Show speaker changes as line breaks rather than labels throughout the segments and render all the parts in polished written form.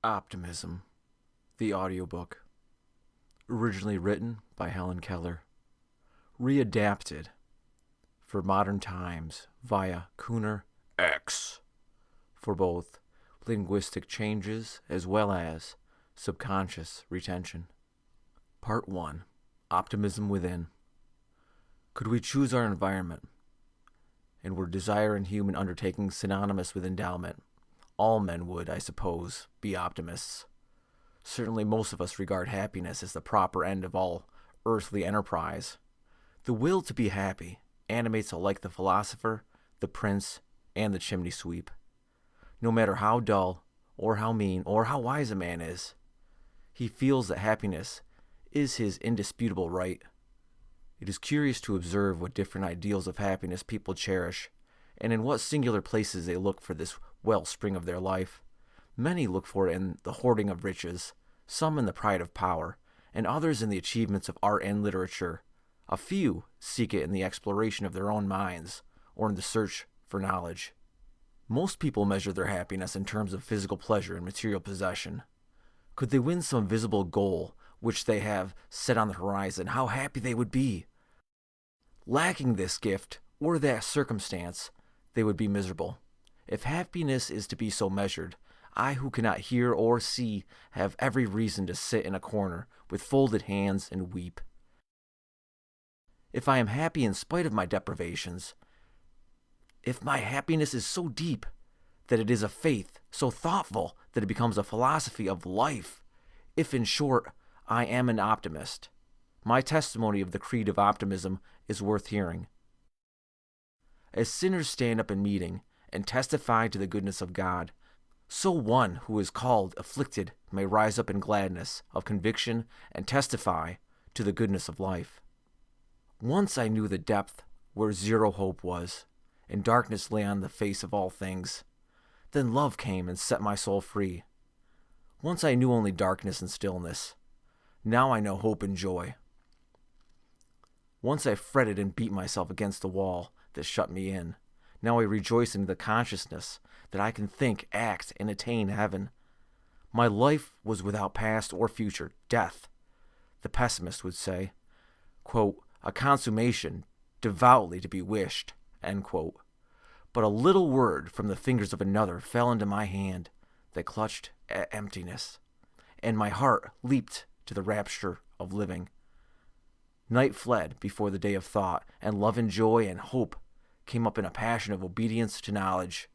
Optimism, the audiobook. Originally written by Helen Keller. Readapted for modern times via Cooner X for both linguistic changes as well as subconscious retention. Part 1. Optimism Within. Could we choose our environment, and were desire and human undertaking synonymous with endowment, all men would, I suppose, be optimists. Certainly most of us regard happiness as the proper end of all earthly enterprise. The will to be happy animates alike the philosopher, the prince, and the chimney sweep. No matter how dull, or how mean, or how wise a man is, he feels that happiness is his indisputable right. It is curious to observe what different ideals of happiness people cherish, and in what singular places they look for this wellspring of their life. Many look for it in the hoarding of riches, some in the pride of power, and others in the achievements of art and literature. A few seek it in the exploration of their own minds, or in the search for knowledge. Most people measure their happiness in terms of physical pleasure and material possession. Could they win some visible goal which they have set on the horizon, how happy they would be. Lacking this gift or that circumstance, they would be miserable. If happiness is to be so measured, I who cannot hear or see have every reason to sit in a corner with folded hands and weep. If I am happy in spite of my deprivations, if my happiness is so deep that it is a faith, so thoughtful that it becomes a philosophy of life, if in short I am an optimist, my testimony of the creed of optimism is worth hearing. As sinners stand up in meeting and testify to the goodness of God, so one who is called afflicted may rise up in gladness of conviction and testify to the goodness of life. Once I knew the depth where zero hope was, and darkness lay on the face of all things. Then love came and set my soul free. Once I knew only darkness and stillness. Now I know hope and joy. Once I fretted and beat myself against the wall that shut me in. Now I rejoice in the consciousness that I can think, act, and attain heaven. My life was without past or future, death, the pessimist would say, quote, a consummation devoutly to be wished, end quote. But a little word from the fingers of another fell into my hand that clutched at emptiness, and my heart leaped to the rapture of living. Night fled before the day of thought, and love and joy and hope came up in a passion of obedience to knowledge.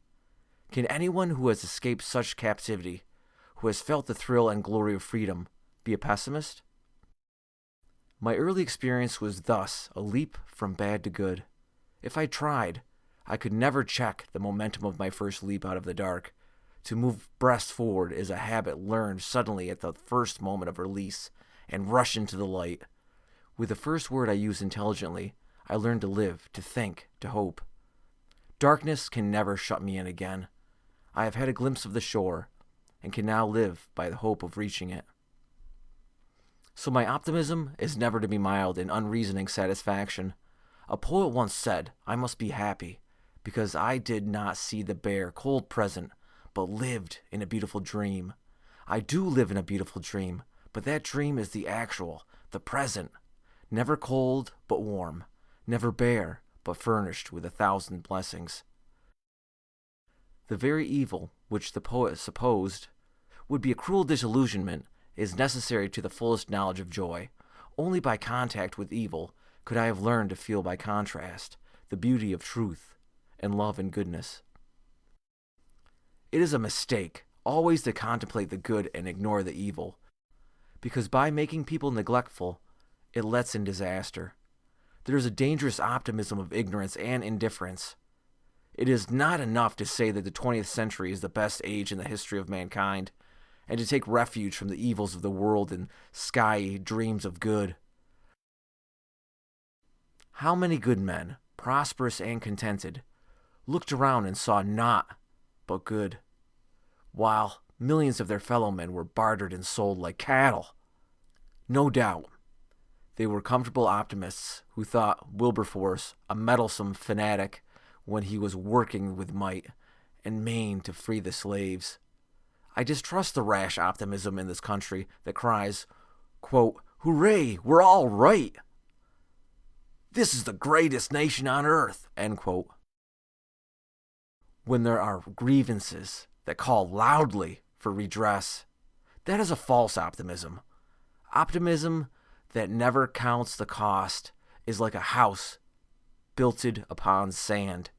Can anyone who has escaped such captivity, who has felt the thrill and glory of freedom, be a pessimist? My early experience was thus a leap from bad to good. If I tried, I could never check the momentum of my first leap out of the dark. To move breast forward is a habit learned suddenly at the first moment of release and rush into the light. With the first word I use intelligently, I learned to live, to think, to hope. Darkness can never shut me in again. I have had a glimpse of the shore, and can now live by the hope of reaching it. So my optimism is never to be mild in unreasoning satisfaction. A poet once said, I must be happy, because I did not see the bare, cold present, but lived in a beautiful dream. I do live in a beautiful dream, but that dream is the actual, the present, never cold but warm, never bare but furnished with 1,000 blessings. The very evil which the poet supposed would be a cruel disillusionment is necessary to the fullest knowledge of joy. Only by contact with evil could I have learned to feel by contrast the beauty of truth and love and goodness. It is a mistake always to contemplate the good and ignore the evil, because by making people neglectful, it lets in disaster. There is a dangerous optimism of ignorance and indifference. It is not enough to say that the 20th century is the best age in the history of mankind, and to take refuge from the evils of the world in skyey dreams of good. How many good men, prosperous and contented, looked around and saw naught but good, while millions of their fellow men were bartered and sold like cattle? No doubt, they were comfortable optimists who thought Wilberforce a meddlesome fanatic when he was working with might and main to free the slaves. I distrust the rash optimism in this country that cries, quote, "Hooray, we're all right. This is the greatest nation on earth," end quote. When there are grievances that call loudly for redress, that is a false optimism. Optimism that never counts the cost is like a house built upon sand.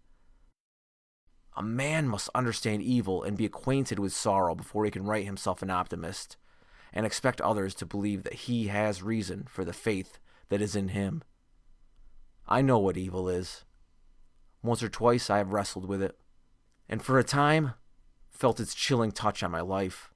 A man must understand evil and be acquainted with sorrow before he can write himself an optimist and expect others to believe that he has reason for the faith that is in him. I know what evil is. Once or twice I have wrestled with it, and for a time felt its chilling touch on my life.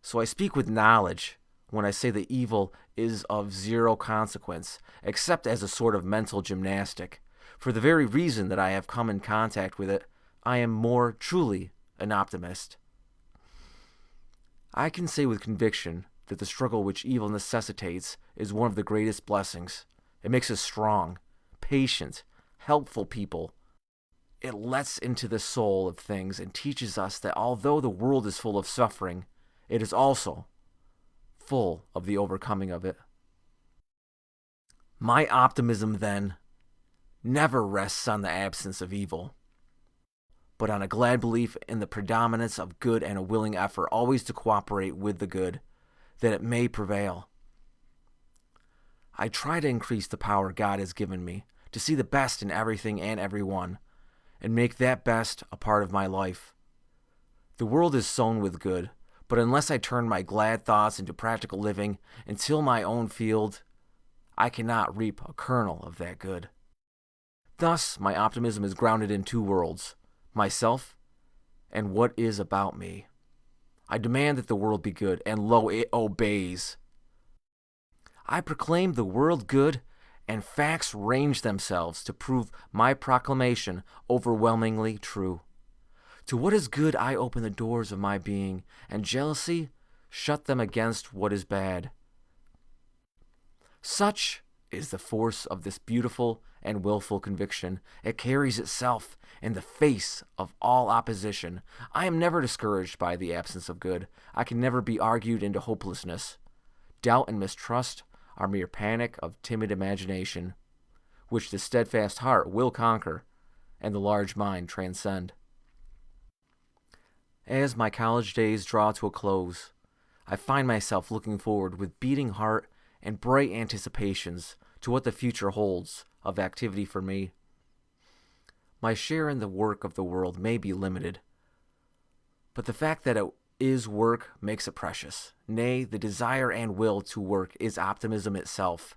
So I speak with knowledge when I say that evil is of zero consequence, except as a sort of mental gymnastic. For the very reason that I have come in contact with it, I am more truly an optimist. I can say with conviction that the struggle which evil necessitates is one of the greatest blessings. It makes us strong, patient, helpful people. It lets into the soul of things and teaches us that although the world is full of suffering, it is also full of the overcoming of it. My optimism, then, never rests on the absence of evil, but on a glad belief in the predominance of good and a willing effort always to cooperate with the good, that it may prevail. I try to increase the power God has given me, to see the best in everything and everyone, and make that best a part of my life. The world is sown with good, but unless I turn my glad thoughts into practical living and till my own field, I cannot reap a kernel of that good. Thus, my optimism is grounded in two worlds, myself and what is about me. I demand that the world be good, and lo, it obeys. I proclaim the world good, and facts range themselves to prove my proclamation overwhelmingly true. To what is good I open the doors of my being, and jealousy shut them against what is bad. Such is the force of this beautiful and willful conviction. It carries itself in the face of all opposition. I am never discouraged by the absence of good. I can never be argued into hopelessness. Doubt and mistrust are mere panic of timid imagination, which the steadfast heart will conquer and the large mind transcend. As my college days draw to a close, I find myself looking forward with beating heart and bright anticipations to what the future holds of activity for me. My share in the work of the world may be limited, but the fact that it is work makes it precious. Nay, the desire and will to work is optimism itself.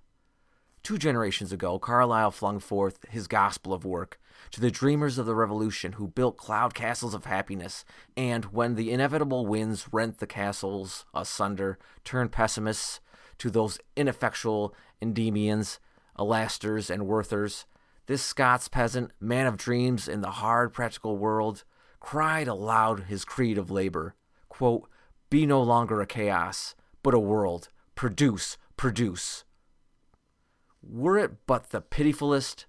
2 generations ago, Carlyle flung forth his gospel of work to the dreamers of the Revolution who built cloud castles of happiness, and when the inevitable winds rent the castles asunder, turned pessimists to those ineffectual Endymions, Elasters, and Werthers, this Scots peasant, man of dreams in the hard practical world, cried aloud his creed of labor. Quote, "Be no longer a chaos, but a world. Produce, produce." Were it but the pitifullest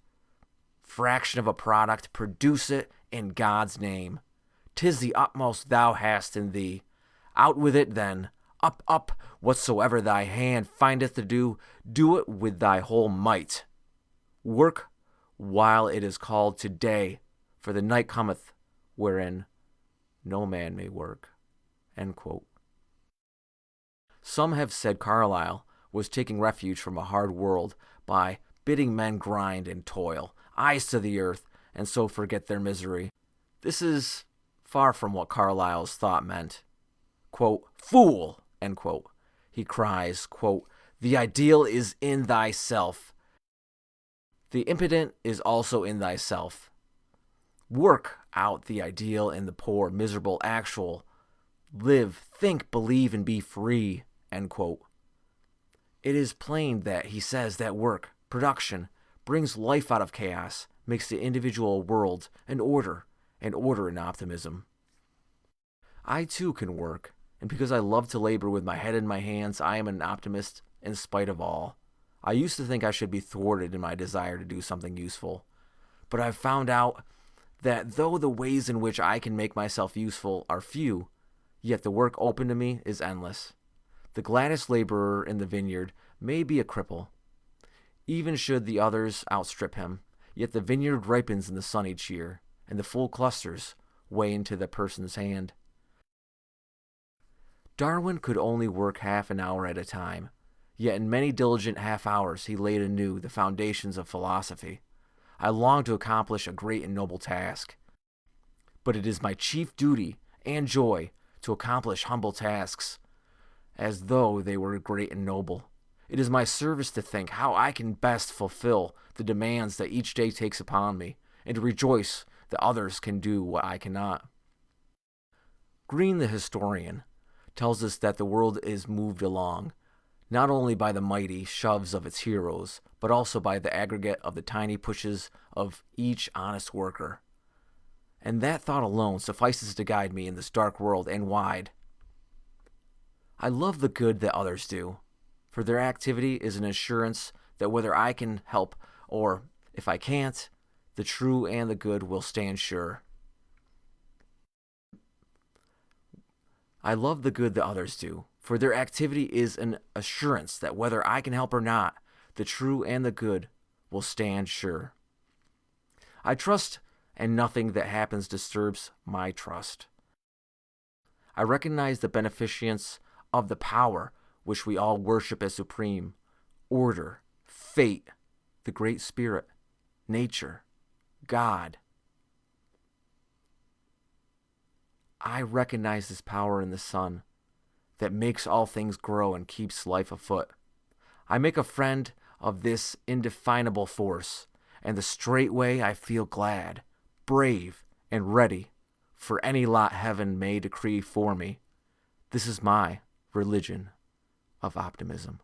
fraction of a product, produce it in God's name. 'Tis the utmost thou hast in thee. Out with it then. Up, up, whatsoever thy hand findeth to do, do it with thy whole might. Work while it is called today, for the night cometh wherein no man may work. End quote. Some have said Carlyle was taking refuge from a hard world by bidding men grind and toil, eyes to the earth, and so forget their misery. This is far from what Carlyle's thought meant. Quote, "Fool," end quote, he cries, quote, "the ideal is in thyself. The impotent is also in thyself. Work out the ideal in the poor, miserable, actual. Live, think, believe, and be free," end quote. It is plain that he says that work, production, brings life out of chaos, makes the individual world an order, and order in optimism. I too can work, and because I love to labor with my head in my hands, I am an optimist in spite of all. I used to think I should be thwarted in my desire to do something useful, but I've found out that though the ways in which I can make myself useful are few, yet the work open to me is endless. The gladdest laborer in the vineyard may be a cripple, even should the others outstrip him, yet the vineyard ripens in the sun each year, and the full clusters weigh into the person's hand. Darwin could only work half an hour at a time, yet in many diligent half hours he laid anew the foundations of philosophy. I long to accomplish a great and noble task, but it is my chief duty and joy to accomplish humble tasks as though they were great and noble. It is my service to think how I can best fulfill the demands that each day takes upon me, and to rejoice that others can do what I cannot. Green, the historian, tells us that the world is moved along, not only by the mighty shoves of its heroes, but also by the aggregate of the tiny pushes of each honest worker. And that thought alone suffices to guide me in this dark world and wide. I love the good that others do, for their activity is an assurance that whether I can help or, if I can't, the true and the good will stand sure. I love the good that others do, for their activity is an assurance that whether I can help or not, the true and the good will stand sure. I trust, and nothing that happens disturbs my trust. I recognize the beneficence of the power which we all worship as supreme, order, fate, the Great Spirit, nature, God. I recognize this power in the sun that makes all things grow and keeps life afoot. I make a friend of this indefinable force, and the straightway I feel glad, brave, and ready for any lot heaven may decree for me. This is my religion of optimism.